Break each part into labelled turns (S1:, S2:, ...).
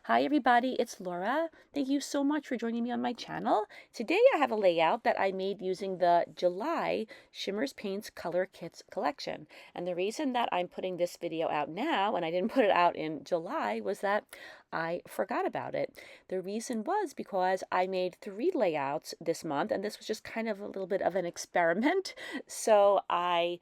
S1: Hi everybody, it's Laura. Thank you so much for joining me on my channel. Today I have a layout that I made using the July Shimmerz Paints Color Kitz collection. And the reason that I'm putting this video out now, and I didn't put it out in July, was that I forgot about it. The reason was because I made 3 layouts this month, and this was just kind of a little bit of an experiment. So I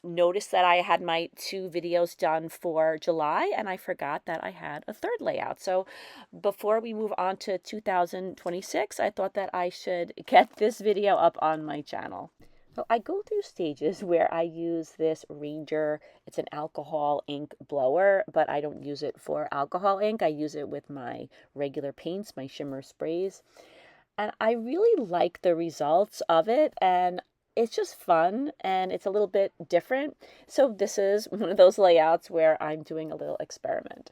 S1: noticed that I had my 2 videos done for July, and I forgot that I had a 3rd layout. So before we move on to 2026, I thought that I should get this video up on my channel. So I go through stages where I use this Ranger. It's an alcohol ink blower, but I don't use it for alcohol ink. I use it with my regular paints, my shimmer sprays. And I really like the results of it, and it's just fun and it's a little bit different. So this is one of those layouts where I'm doing a little experiment.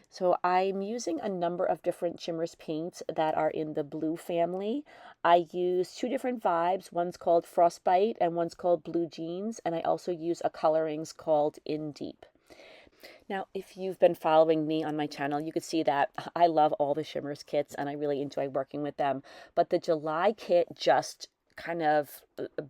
S1: So I'm using a number of different Shimmerz paints that are in the blue family. I use 2 different Vibez. One's called Frostbite and one's called Blue Jeans. And I also use a Coloringz called In Deep. Now, if you've been following me on my channel, you could see that I love all the Shimmerz kits and I really enjoy working with them. But the July kit just kind of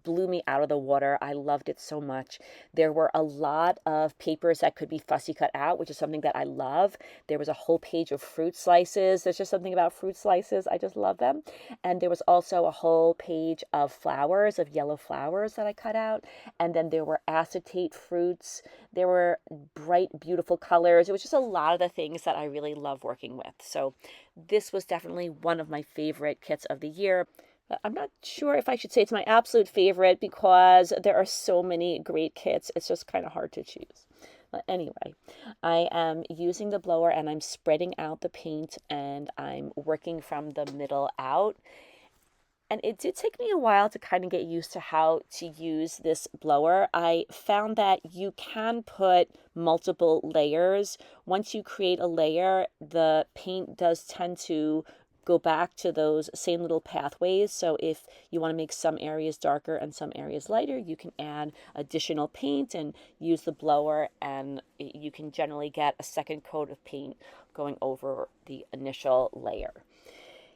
S1: blew me out of the water. I loved it so much. There were a lot of papers that could be fussy cut out, which is something that I love. There was a whole page of fruit slices. There's just something about fruit slices. I just love them. And there was also a whole page of flowers, of yellow flowers that I cut out. And then there were acetate fruits. There were bright, beautiful colors. It was just a lot of the things that I really love working with. So this was definitely one of my favorite kits of the year. I'm not sure if I should say it's my absolute favorite because there are so many great kits. It's just kind of hard to choose. But anyway, I am using the blower and I'm spreading out the paint and I'm working from the middle out. And it did take me a while to kind of get used to how to use this blower. I found that you can put multiple layers. Once you create a layer, the paint does tend to go back to those same little pathways. So if you want to make some areas darker and some areas lighter, you can add additional paint and use the blower, and you can generally get a second coat of paint going over the initial layer.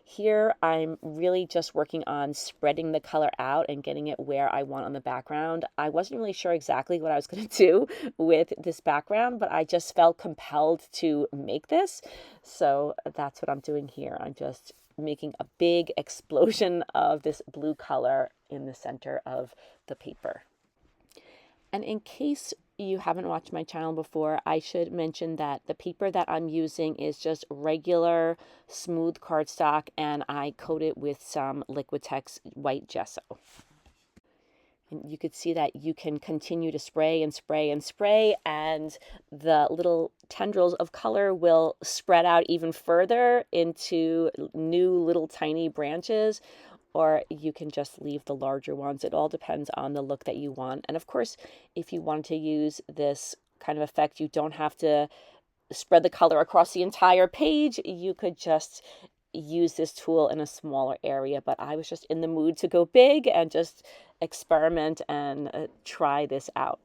S1: Here, I'm really just working on spreading the color out and getting it where I want on the background. I wasn't really sure exactly what I was going to do with this background, but I just felt compelled to make this. So that's what I'm doing here. I'm just making a big explosion of this blue color in the center of the paper. And in case you haven't watched my channel before, I should mention that the paper that I'm using is just regular smooth cardstock, and I coat it with some Liquitex white gesso. And you could see that you can continue to spray and spray and spray, and the little tendrils of color will spread out even further into new little tiny branches, or you can just leave the larger ones. It all depends on the look that you want. And of course, if you want to use this kind of effect, you don't have to spread the color across the entire page. You could just use this tool in a smaller area, but I was just in the mood to go big and just experiment and try this out.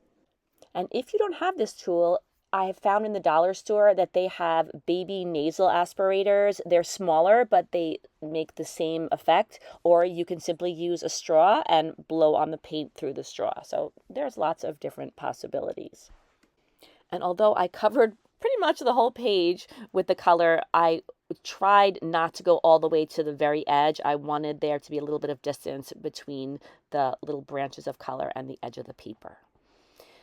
S1: And if you don't have this tool, I have found in the dollar store that they have baby nasal aspirators. They're smaller, but they make the same effect. Or you can simply use a straw and blow on the paint through the straw. So there's lots of different possibilities. And although I covered pretty much the whole page with the color, I tried not to go all the way to the very edge. I wanted there to be a little bit of distance between the little branches of color and the edge of the paper.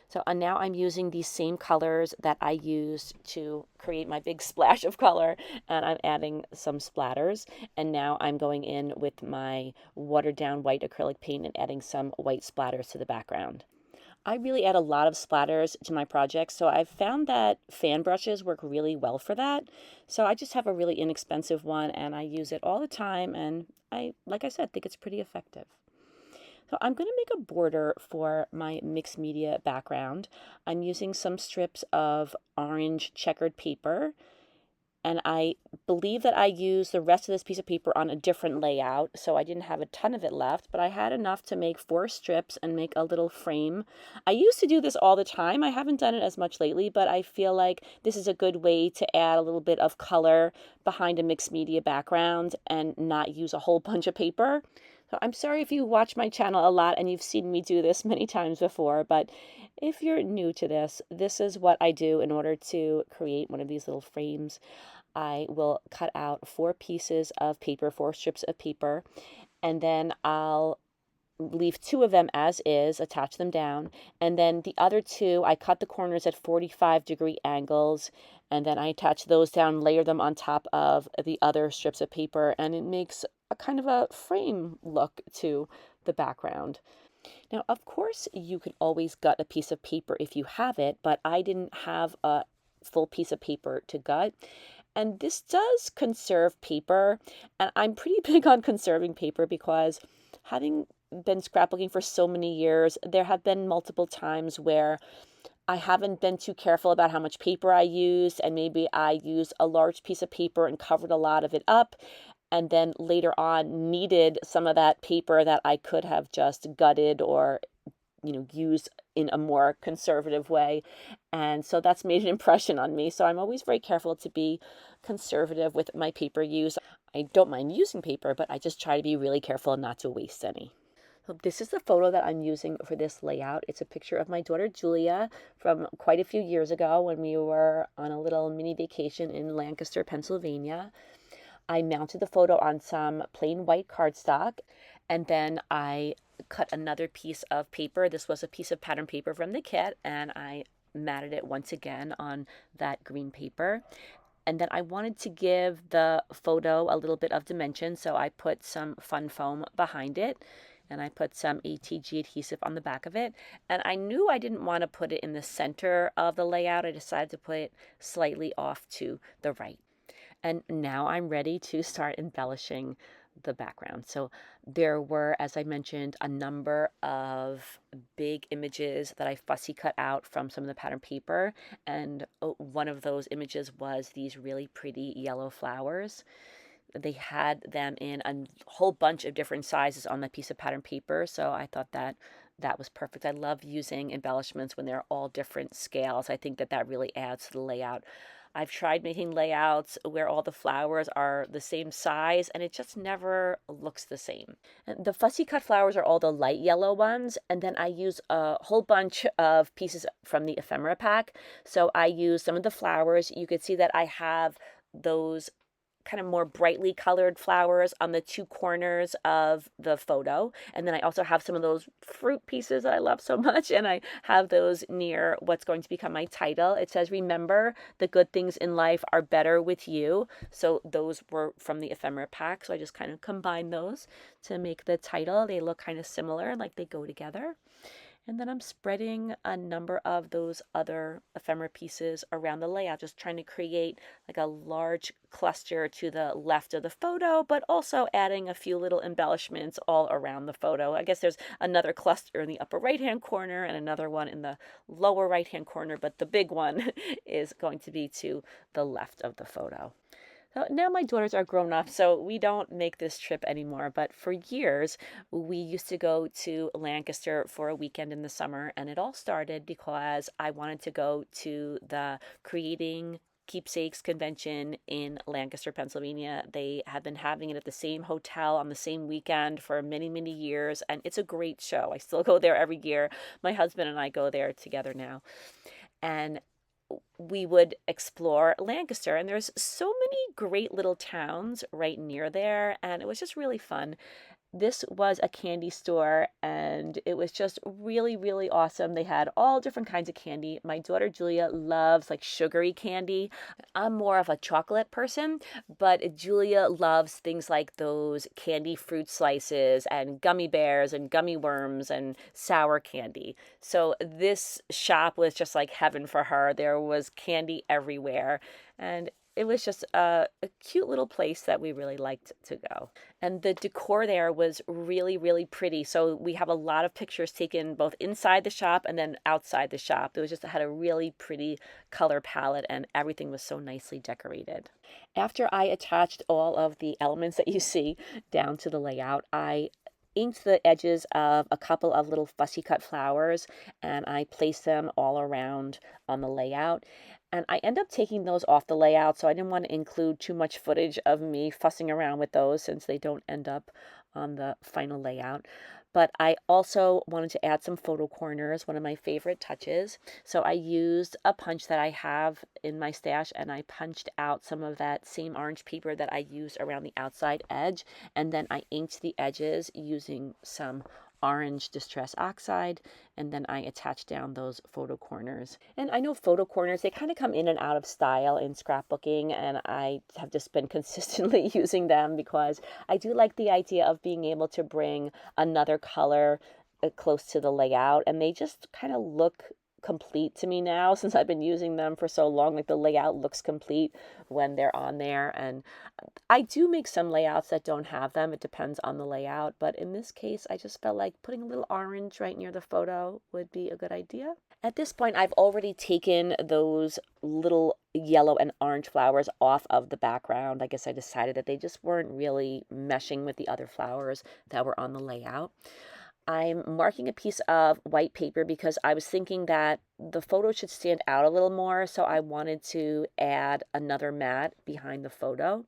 S1: So now I'm using these same colors that I used to create my big splash of color, and I'm adding some splatters. And now I'm going in with my watered down white acrylic paint and adding some white splatters to the background. I really add a lot of splatters to my projects, so I've found that fan brushes work really well for that. So I just have a really inexpensive one and I use it all the time, and like I said, think it's pretty effective. So I'm going to make a border for my mixed media background. I'm using some strips of orange checkered paper, And I believe that I used the rest of this piece of paper on a different layout, so I didn't have a ton of it left, but I had enough to make 4 strips and make a little frame. I used to do this all the time. I haven't done it as much lately, but I feel like this is a good way to add a little bit of color behind a mixed media background and not use a whole bunch of paper. So I'm sorry if you watch my channel a lot and you've seen me do this many times before, but if you're new to this, this is what I do in order to create one of these little frames. I will cut out 4 pieces of paper, 4 strips of paper, and then I'll leave 2 of them as is, attach them down, and then the other 2, I cut the corners at 45-degree angles, and then I attach those down, layer them on top of the other strips of paper, and it makes a kind of a frame look to the background. Now, of course, you can always gut a piece of paper if you have it, but I didn't have a full piece of paper to gut. And this does conserve paper, and I'm pretty big on conserving paper because having been scrapbooking for so many years, there have been multiple times where I haven't been too careful about how much paper I used, and maybe I used a large piece of paper and covered a lot of it up, and then later on needed some of that paper that I could have just gutted or used in a more conservative way. And so that's made an impression on me. So I'm always very careful to be conservative with my paper use. I don't mind using paper, but I just try to be really careful not to waste any. So this is the photo that I'm using for this layout. It's a picture of my daughter Julia from quite a few years ago when we were on a little mini vacation in Lancaster, Pennsylvania. I mounted the photo on some plain white cardstock, and then I cut another piece of paper. This was a piece of pattern paper from the kit, and I matted it once again on that green paper. And then I wanted to give the photo a little bit of dimension, so I put some fun foam behind it, and I put some ATG adhesive on the back of it. And I knew I didn't want to put it in the center of the layout. I decided to put it slightly off to the right. And now I'm ready to start embellishing the background. So there were, as I mentioned, a number of big images that I fussy cut out from some of the pattern paper. And one of those images was these really pretty yellow flowers. They had them in a whole bunch of different sizes on that piece of pattern paper. So I thought that was perfect. I love using embellishments when they're all different scales. I think that really adds to the layout. I've tried making layouts where all the flowers are the same size, and it just never looks the same. And the fussy cut flowers are all the light yellow ones, and then I use a whole bunch of pieces from the ephemera pack. So I use some of the flowers. You could see that I have those kind of more brightly colored flowers on the 2 corners of the photo. And then I also have some of those fruit pieces that I love so much, and I have those near what's going to become my title. It says, "Remember, the good things in life are better with you." So those were from the ephemera pack, so I just kind of combined those to make the title. They look kind of similar, like they go together. And then I'm spreading a number of those other ephemera pieces around the layout, just trying to create like a large cluster to the left of the photo, but also adding a few little embellishments all around the photo. I guess there's another cluster in the upper right-hand corner and another one in the lower right-hand corner, but the big one is going to be to the left of the photo. So now my daughters are grown up, so we don't make this trip anymore. But for years, we used to go to Lancaster for a weekend in the summer. And it all started because I wanted to go to the Creating Keepsakes convention in Lancaster, Pennsylvania. They have been having it at the same hotel on the same weekend for many, many years. And it's a great show. I still go there every year. My husband and I go there together now. And we would explore Lancaster, and there's so many great little towns right near there, and it was just really fun. This was a candy store, and it was just really, really awesome. They had all different kinds of candy. My daughter Julia loves like sugary candy. I'm more of a chocolate person, but Julia loves things like those candy fruit slices and gummy bears and gummy worms and sour candy. So this shop was just like heaven for her. There was candy everywhere, and it was just a cute little place that we really liked to go. And the decor there was really, really pretty. So we have a lot of pictures taken both inside the shop and then outside the shop. It was just, it had a really pretty color palette and everything was so nicely decorated. After I attached all of the elements that you see down to the layout, I inked the edges of a couple of little fussy cut flowers and I placed them all around on the layout. And I end up taking those off the layout, so I didn't want to include too much footage of me fussing around with those since they don't end up on the final layout. But I also wanted to add some photo corners, one of my favorite touches. So I used a punch that I have in my stash and I punched out some of that same orange paper that I used around the outside edge. And then I inked the edges using some orange distress oxide, and then I attached down those photo corners. And I know photo corners, they kind of come in and out of style in scrapbooking, and I have just been consistently using them because I do like the idea of being able to bring another color close to the layout, and they just kind of look complete to me now since I've been using them for so long. Like the layout looks complete when they're on there, and I do make some layouts that don't have them. It depends on the layout, but in this case I just felt like putting a little orange right near the photo would be a good idea. At this point I've already taken those little yellow and orange flowers off of the background. I guess I decided that they just weren't really meshing with the other flowers that were on the layout. I'm marking a piece of white paper because I was thinking that the photo should stand out a little more, so I wanted to add another mat behind the photo.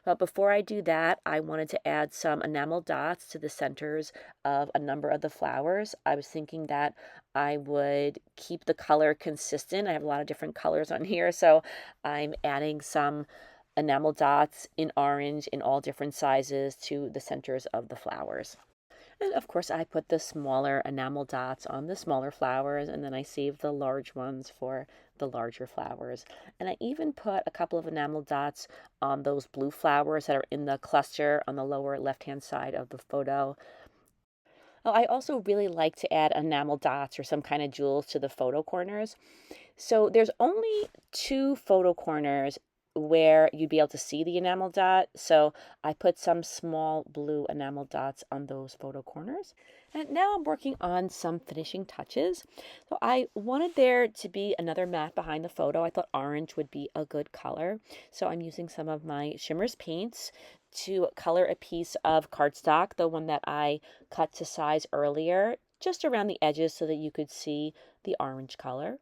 S1: But before I do that, I wanted to add some enamel dots to the centers of a number of the flowers. I was thinking that I would keep the color consistent. I have a lot of different colors on here, so I'm adding some enamel dots in orange in all different sizes to the centers of the flowers. And of course I put the smaller enamel dots on the smaller flowers, and then I saved the large ones for the larger flowers. And I even put a couple of enamel dots on those blue flowers that are in the cluster on the lower left-hand side of the photo. Oh, I also really like to add enamel dots or some kind of jewels to the photo corners. So there's only 2 photo corners where you'd be able to see the enamel dot. So I put some small blue enamel dots on those photo corners. And now I'm working on some finishing touches. So I wanted there to be another mat behind the photo. I thought orange would be a good color. So I'm using some of my Shimmerz Paints to color a piece of cardstock, the one that I cut to size earlier, just around the edges so that you could see the orange color.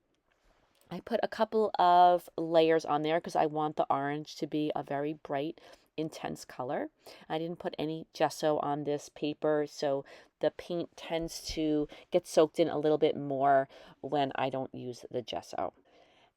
S1: I put a couple of layers on there because I want the orange to be a very bright, intense color. I didn't put any gesso on this paper, so the paint tends to get soaked in a little bit more when I don't use the gesso.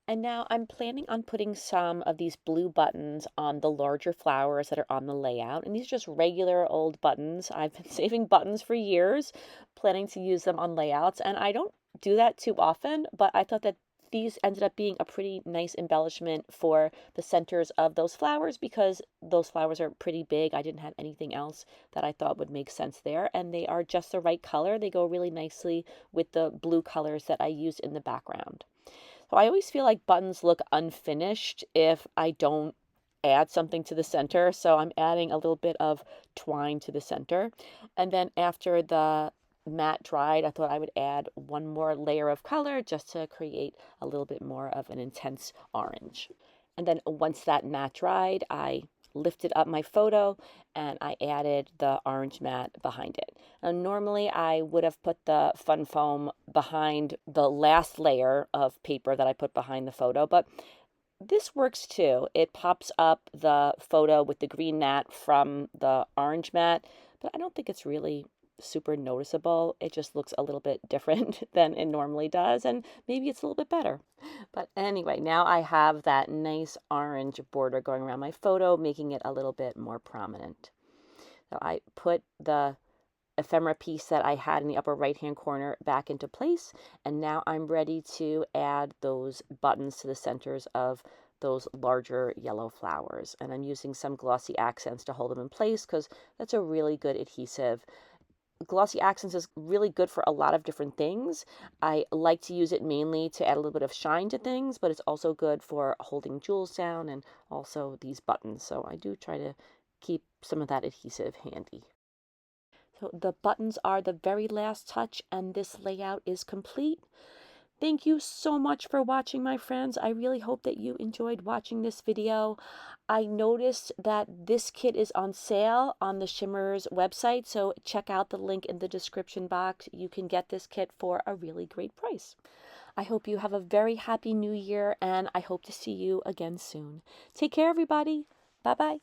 S1: And now I'm planning on putting some of these blue buttons on the larger flowers that are on the layout. And these are just regular old buttons. I've been saving buttons for years, planning to use them on layouts. And I don't do that too often, but I thought that these ended up being a pretty nice embellishment for the centers of those flowers because those flowers are pretty big. I didn't have anything else that I thought would make sense there, and they are just the right color. They go really nicely with the blue colors that I used in the background. So I always feel like buttons look unfinished if I don't add something to the center. So I'm adding a little bit of twine to the center. And then after the mat dried, I thought I would add one more layer of color just to create a little bit more of an intense orange. And then once that mat dried, I lifted up my photo and I added the orange mat behind it. Now, normally I would have put the fun foam behind the last layer of paper that I put behind the photo, but this works too. It pops up the photo with the green mat from the orange mat, but I don't think it's really super noticeable. It just looks a little bit different than it normally does, and maybe it's a little bit better. But anyway, now I have that nice orange border going around my photo, making it a little bit more prominent. So I put the ephemera piece that I had in the upper right hand corner back into place, and now I'm ready to add those buttons to the centers of those larger yellow flowers. And I'm using some glossy accents to hold them in place because that's a really good adhesive. Glossy Accents is really good for a lot of different things. I like to use it mainly to add a little bit of shine to things, but it's also good for holding jewels down and also these buttons. So I do try to keep some of that adhesive handy. So the buttons are the very last touch, and this layout is complete. Thank you so much for watching, my friends. I really hope that you enjoyed watching this video. I noticed that this kit is on sale on the Shimmerz website, so check out the link in the description box. You can get this kit for a really great price. I hope you have a very happy new year, and I hope to see you again soon. Take care, everybody. Bye-bye.